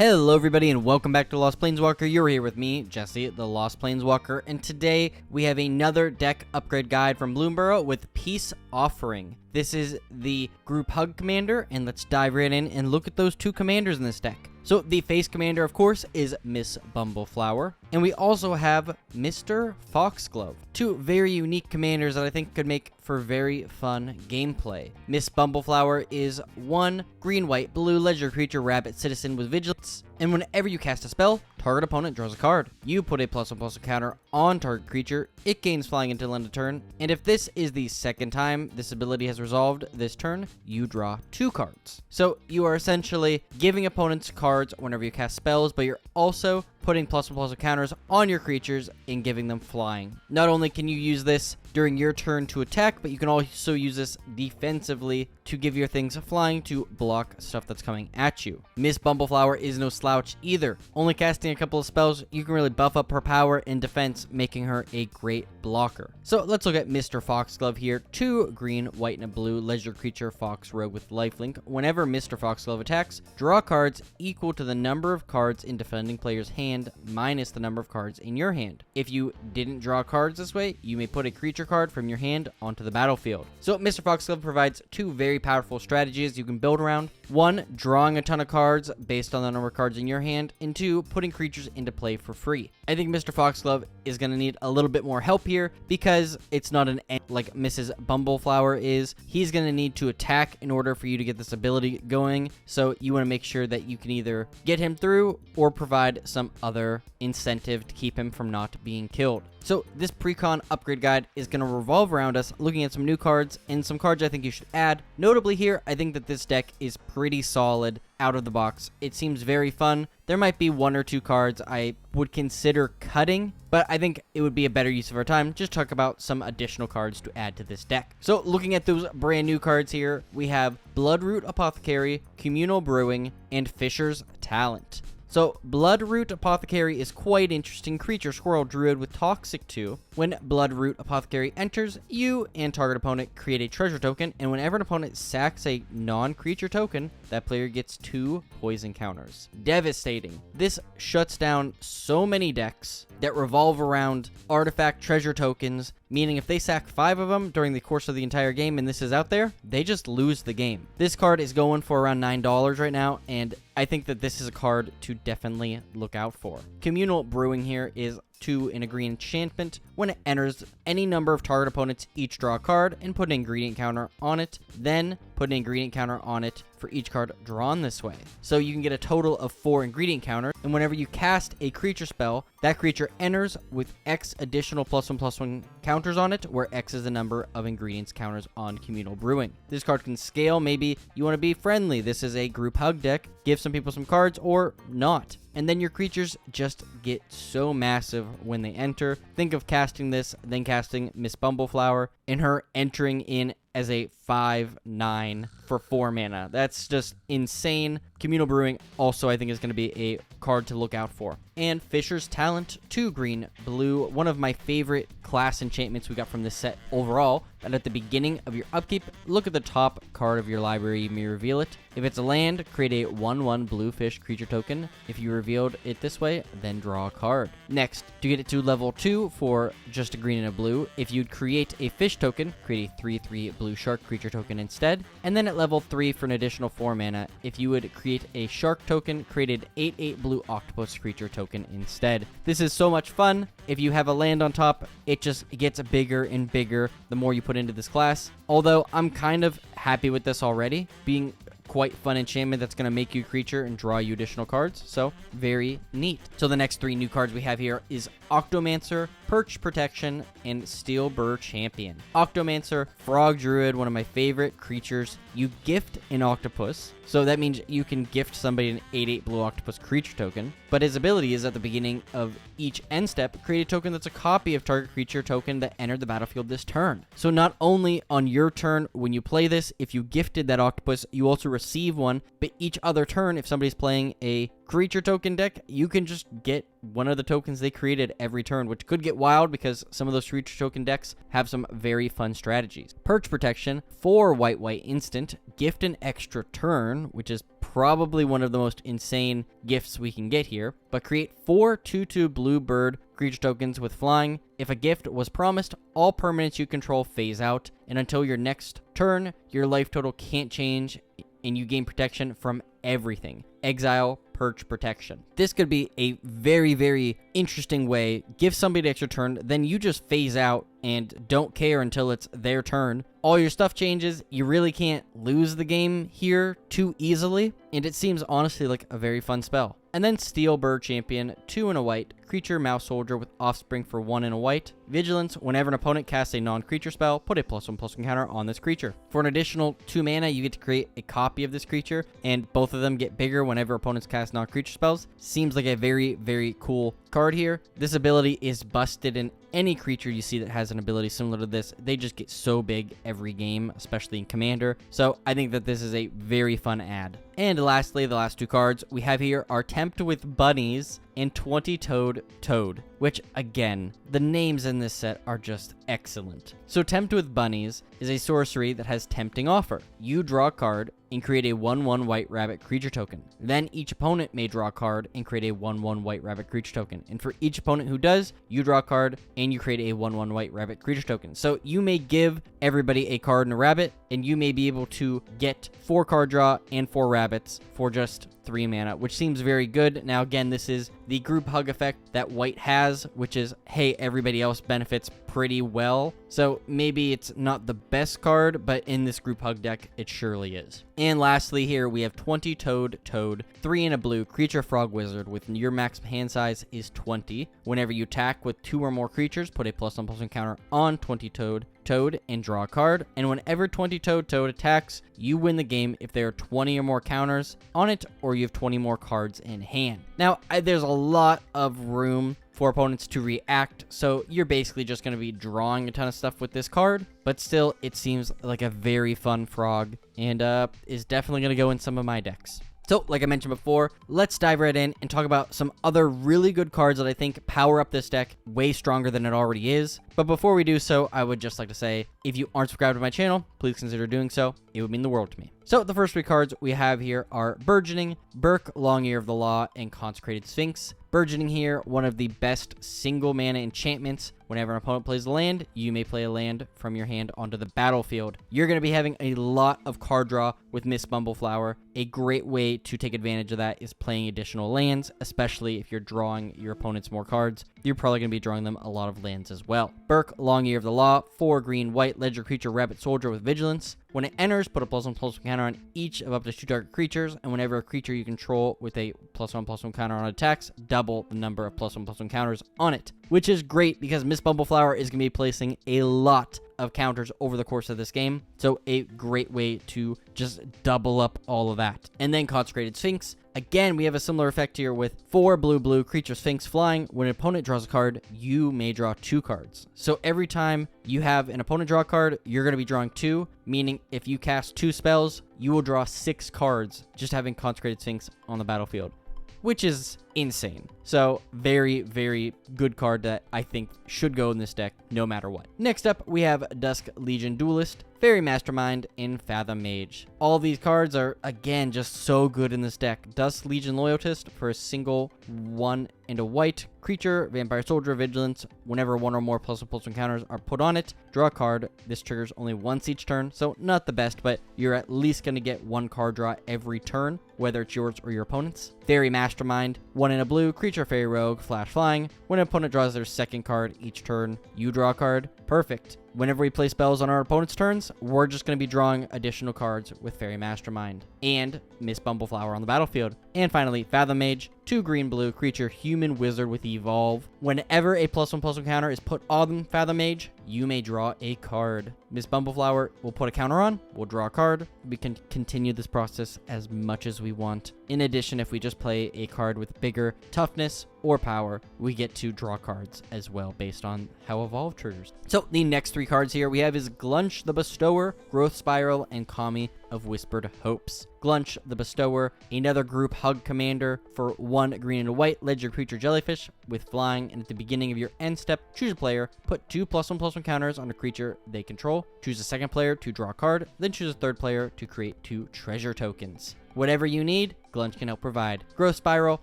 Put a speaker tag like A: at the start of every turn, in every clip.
A: Hello everybody and welcome back to Lost Planeswalker. You're here with me, Jesse, the Lost Planeswalker, and today we have another deck upgrade guide from Bloomburrow with Peace Offering. This is the group hug commander, and let's dive right in and look at those two commanders in this deck. So the face commander, of course, is Miss Bumbleflower, and we also have Mr. Foxglove. Two very unique commanders that I think could make for very fun gameplay. Miss Bumbleflower is 1 green, white, blue, legendary creature, rabbit, citizen with vigilance, and whenever you cast a spell, target opponent draws a card. You put a +1/+1 counter on target creature, it gains flying until end of turn, and if this is the second time this ability has resolved this turn, you draw 2 cards. So you are essentially giving opponents cards whenever you cast spells, but you're also putting +1/+1 counters on your creatures and giving them flying. Not only can you use this during your turn to attack, but you can also use this defensively to give your things flying to block stuff that's coming at you. Miss Bumbleflower is no slouch either. Only casting a couple of spells, you can really buff up her power and defense, making her a great blocker. So let's look at Mr. Foxglove here. 2 green, white, and a blue, legendary creature, Fox Rogue with lifelink. Whenever Mr. Foxglove attacks, draw cards equal to the number of cards in defending player's hand minus the number of cards in your hand. If you didn't draw cards this way, you may put a creature card from your hand onto the battlefield. So Mr. Foxglove provides 2 very powerful strategies you can build around. 1, drawing a ton of cards based on the number of cards in your hand, and 2, putting creatures into play for free. I think Mr. Foxglove is going to need a little bit more help here because it's not an end like Mrs. Bumbleflower is. He's going to need to attack in order for you to get this ability going, so you want to make sure that you can either get him through or provide some other incentive to keep him from not being killed. So this Precon upgrade guide is going to revolve around us looking at some new cards and some cards I think you should add. Notably here, I think that this deck is pretty solid out of the box. It seems very fun. There might be 1 or 2 cards I would consider cutting, but I think it would be a better use of our time just talk about some additional cards to add to this deck. So looking at those brand new cards here, we have Bloodroot Apothecary, Communal Brewing, and Fisher's Talent. So, Bloodroot Apothecary is quite interesting creature, Squirrel Druid with Toxic 2. When Bloodroot Apothecary enters, you and target opponent create a treasure token, and whenever an opponent sacks a non-creature token, that player gets 2 poison counters. Devastating. This shuts down so many decks that revolve around artifact treasure tokens, meaning if they sack 5 of them during the course of the entire game and this is out there, they just lose the game. This card is going for around $9 right now, and I think that this is a card to definitely look out for. Communal Brewing here is 2 in a green enchantment. When it enters, any number of target opponents each draw a card and put an ingredient counter on it, then put an ingredient counter on it for each card drawn this way. So you can get a total of 4 ingredient counters, and whenever you cast a creature spell, that creature enters with X additional +1/+1 counters on it, where X is the number of ingredients counters on Communal Brewing. This card can scale. Maybe you want to be friendly. This is a group hug deck. Give some people some cards or not. And then your creatures just get so massive when they enter. Think of casting this, then casting Miss Bumbleflower, and her entering in as a 5/9 for 4 mana. That's just insane. Communal Brewing also I think is going to be a card to look out for. And Fisher's Talent, 2 green, blue, one of my favorite class enchantments we got from this set overall. And at the beginning of your upkeep, look at the top card of your library, you may reveal it. If it's a land, create a 1/1 blue fish creature token. If you revealed it this way, then draw a card. Next, to get it to level 2 for just a green and a blue, if you'd create a fish token, create a 3/3 blue shark creature token instead. And then at level 3 for an additional 4 mana, if you would create a shark token, created 8/8 blue octopus creature token instead. This is so much fun. If you have a land on top, it just gets bigger and bigger the more you put into this class. Although I'm kind of happy with this already, being quite fun enchantment that's going to make you a creature and draw you additional cards. So very neat. So the next 3 new cards we have here is Octomancer, Perch Protection, and Steel Burr Champion. Octomancer, Frog Druid, one of my favorite creatures. You gift an octopus, so that means you can gift somebody an 8/8 blue octopus creature token, but his ability is at the beginning of each end step, create a token that's a copy of target creature token that entered the battlefield this turn. So not only on your turn when you play this, if you gifted that octopus, you also receive one, but each other turn, if somebody's playing a creature token deck, you can just get one of the tokens they created every turn, which could get wild because some of those creature token decks have some very fun strategies. Perch Protection, 4 white instant, gift an extra turn, which is probably one of the most insane gifts we can get here, but create 4 2/2 blue bird creature tokens with flying. If a gift was promised, all permanents you control phase out, and until your next turn, your life total can't change, and you gain protection from everything. Exile Perch Protection. This could be a very, very interesting way. Give somebody an extra turn, then you just phase out and don't care until it's their turn. All your stuff changes. You really can't lose the game here too easily, and it seems honestly like a very fun spell. And then Steel Bird Champion, 2 and a white, creature mouse soldier with offspring for 1 and a white. Vigilance, whenever an opponent casts a non-creature spell, put a +1/+1 counter on this creature. For an additional 2 mana, you get to create a copy of this creature, and both of them get bigger whenever opponents cast non-creature spells. Seems like a very, very cool card here. This ability is busted in any creature you see that has an ability similar to this. They just get so big every game, especially in Commander. So I think that this is a very fun add. And lastly, the last 2 cards we have here are Tempt with Bunnies and 20-Toed Toad, which again, the names in this set are just excellent. So Tempt with Bunnies is a sorcery that has Tempting Offer. You draw a card and create a 1/1 white rabbit creature token. Then each opponent may draw a card and create a 1/1 white rabbit creature token. And for each opponent who does, you draw a card and you create a 1/1 white rabbit creature token. So you may give everybody a card and a rabbit, and you may be able to get 4 card draw and 4 rabbits for just 3 mana, which seems very good. Now again, this is the group hug effect that white has, which is, hey, everybody else benefits pretty well. So maybe it's not the best card, but in this group hug deck, it surely is. And lastly here, we have 20-Toed Toad, 3 and a blue, creature frog wizard with your maximum hand size is 20. Whenever you attack with 2 or more creatures, put a +1/+1 counter on 20-Toed Toad and draw a card. And whenever 20-Toed Toad attacks, you win the game if there are 20 or more counters on it, or you have 20 more cards in hand. Now, there's a lot of room for opponents to react, so you're basically just going to be drawing a ton of stuff with this card, but still, it seems like a very fun frog, and is definitely going to go in some of my decks. So, like I mentioned before, let's dive right in and talk about some other really good cards that I think power up this deck way stronger than it already is. But before we do so, I would just like to say, if you aren't subscribed to my channel, please consider doing so. It would mean the world to me. So, the first 3 cards we have here are Burgeoning, Burke, Long Ear of the Law, and Consecrated Sphinx. Burgeoning here, one of the best single mana enchantments. Whenever an opponent plays a land, you may play a land from your hand onto the battlefield. You're going to be having a lot of card draw with Miss Bumbleflower. A great way to take advantage of that is playing additional lands, especially if you're drawing your opponents more cards. You're probably going to be drawing them a lot of lands as well. Burke, Long Ear of the Law, 4 green, white, ledger creature, rabbit soldier with vigilance. When it enters, put a +1/+1 counter on each of up to 2 target creatures, and whenever a creature you control with a +1/+1 counter on attacks, double the number of +1/+1 counters on it. Which is great because Miss Bumbleflower is going to be placing a lot of counters over the course of this game, so a great way to just double up all of that. And then Consecrated Sphinx. Again, we have a similar effect here with 4 blue creature Sphinx flying. When an opponent draws a card, you may draw 2 cards. So every time you have an opponent draw a card, you're going to be drawing 2, meaning if you cast 2 spells, you will draw 6 cards just having Consecrated Sphinx on the battlefield, which is insane. So very, very good card that I think should go in this deck no matter what. Next up, we have Dusk Legion Duelist, Fairy Mastermind, and Fathom Mage. All these cards are, again, just so good in this deck. Dusk Legion Loyalist for a single 1 and a white creature, Vampire Soldier, Vigilance. Whenever 1 or more +1/+1 counters are put on it, draw a card. This triggers only once each turn, so not the best, but you're at least going to get 1 card draw every turn, whether it's yours or your opponent's. Fairy Mastermind, 1 and a blue, creature fairy rogue, flash flying. When an opponent draws their second card each turn, you draw a card. Perfect. Whenever we play spells on our opponent's turns, we're just going to be drawing additional cards with Fairy Mastermind and Miss Bumbleflower on the battlefield. And finally, Fathom Mage, 2 green-blue, creature human wizard with Evolve. Whenever a +1/+1 counter is put on Fathom Mage, you may draw a card. Miss Bumbleflower will put a counter on, we'll draw a card. We can continue this process as much as we want. In addition, if we just play a card with bigger toughness or power, we get to draw cards as well based on how Evolve triggers. So the next 3 cards here we have is Glunch the Bestower, Growth Spiral, and Kami of Whispered Hopes. Glunch the Bestower, another group hug commander. For 1 green and a white, legendary creature jellyfish with flying, and at the beginning of your end step, choose a player, put 2 +1/+1 counters on a creature they control, choose a second player to draw a card, then choose a third player to create 2 treasure tokens. Whatever you need, Glunch can help provide. Growth Spiral,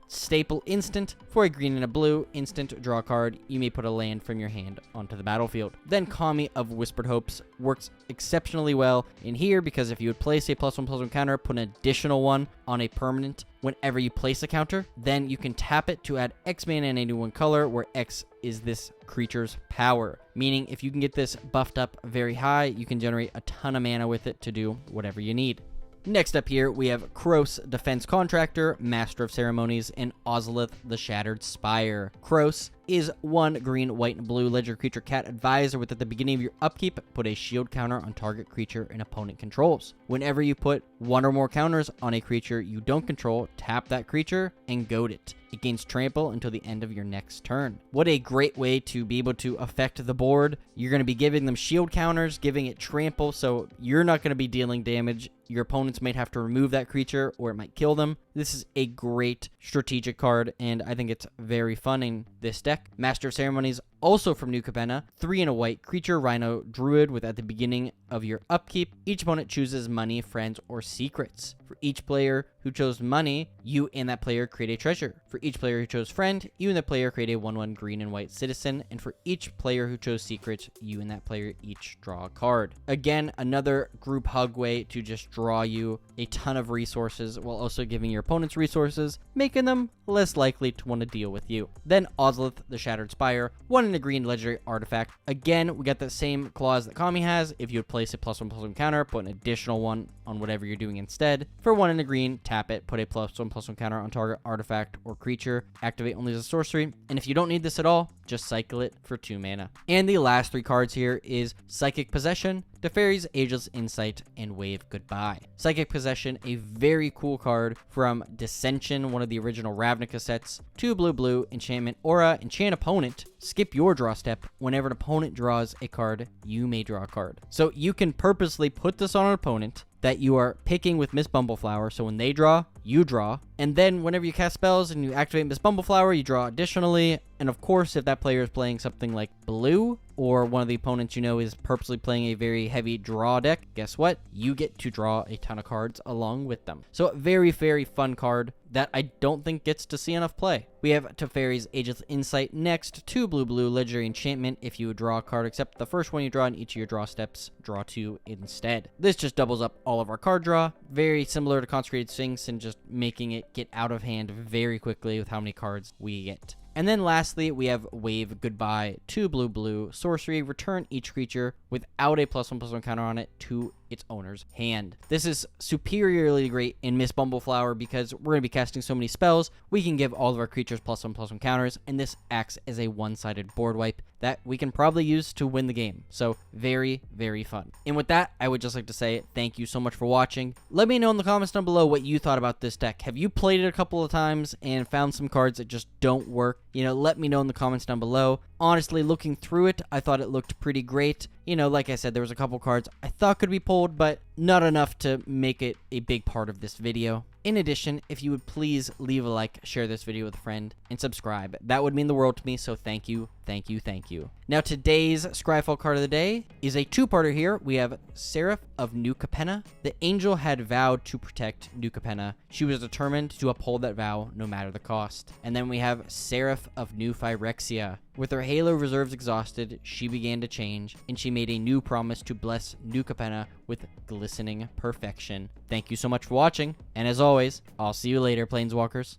A: staple instant. For a green and a blue, instant draw a card. You may put a land from your hand onto the battlefield. Then Kami of Whispered Hopes works exceptionally well in here because if you would place a +1/+1 counter, put an additional one on a permanent whenever you place a counter, then you can tap it to add X mana and any one color, where X is this creature's power. Meaning if you can get this buffed up very high, you can generate a ton of mana with it to do whatever you need. Next up here, we have Kroos, Defense Contractor, Master of Ceremonies, and Ozolith, the Shattered Spire. Kroos is 1 green, white, and blue legendary creature cat advisor with at the beginning of your upkeep, put a shield counter on target creature an opponent controls. Whenever you put 1 or more counters on a creature you don't control, tap that creature and goad it. It gains trample until the end of your next turn. What a great way to be able to affect the board. You're going to be giving them shield counters, giving it trample, so you're not going to be dealing damage. Your opponents might have to remove that creature or it might kill them. This is a great strategic card, and I think it's very fun in this deck. Master of Ceremonies, also from New Capenna, 3 and a white, creature, rhino, druid with at the beginning of your upkeep, each opponent chooses money, friends, or secrets. For each player who chose money, you and that player create a treasure. For each player who chose friend, you and the player create a 1/1 green and white citizen, and for each player who chose secrets, you and that player each draw a card. Again, another group hug way to just draw you a ton of resources while also giving your opponents resources, making them less likely to want to deal with you. Then Ozolith, the Shattered Spire, 1 and a green legendary artifact. Again, we got the same clause that Kami has. If you would place a +1/+1 counter, put an additional one on whatever you're doing instead. For 1 and a green, tap it, put a +1/+1 counter on target artifact or creature, activate only as a sorcery, and if you don't need this at all, just cycle it for 2 mana. And the last 3 cards here is Psychic Possession, Teferi's Ageless Insight, and Wave Goodbye. Psychic Possession, a very cool card from Dissension, one of the original Ravnica sets. 2 blue, enchantment aura, enchant opponent, skip your draw step. Whenever an opponent draws a card, you may draw a card. So you can purposely put this on an opponent that you are picking with Miss Bumbleflower, so when they draw, you draw, and then whenever you cast spells and you activate Miss Bumbleflower, you draw additionally, and of course, if that player is playing something like blue, or one of the opponents you know is purposely playing a very heavy draw deck, guess what? You get to draw a ton of cards along with them. So a very, very fun card that I don't think gets to see enough play. We have Teferi's Ageless Insight next, 2 blue, legendary enchantment. If you draw a card except the first one you draw in each of your draw steps, draw 2 instead. This just doubles up all of our card draw, very similar to Consecrated Sphinx and just making it get out of hand very quickly with how many cards we get. And then lastly, we have Wave Goodbye, 2 blue, sorcery, return each creature without a +1/+1 counter on it to its owner's hand. This is superiorly great in Miss Bumbleflower because we're going to be casting so many spells, we can give all of our creatures +1/+1 counters, and this acts as a one-sided board wipe that we can probably use to win the game. So very, very fun. And with that, I would just like to say thank you so much for watching. Let me know in the comments down below what you thought about this deck. Have you played it a couple of times and found some cards that just don't work? You know, let me know in the comments down below. Honestly, looking through it, I thought it looked pretty great. You know, like I said, there was a couple cards I thought could be pulled, but not enough to make it a big part of this video. In addition, if you would please leave a like, share this video with a friend, and subscribe. That would mean the world to me, so thank you, thank you, thank you. Now, today's Scryfall card of the day is a two-parter here. We have Seraph of New Capenna. The angel had vowed to protect New Capenna. She was determined to uphold that vow no matter the cost. And then we have Seraph of New Phyrexia. With her halo reserves exhausted, she began to change, and she made a new promise to bless New Capenna with glistening perfection. Thank you so much for watching, and as always, I'll see you later, Planeswalkers.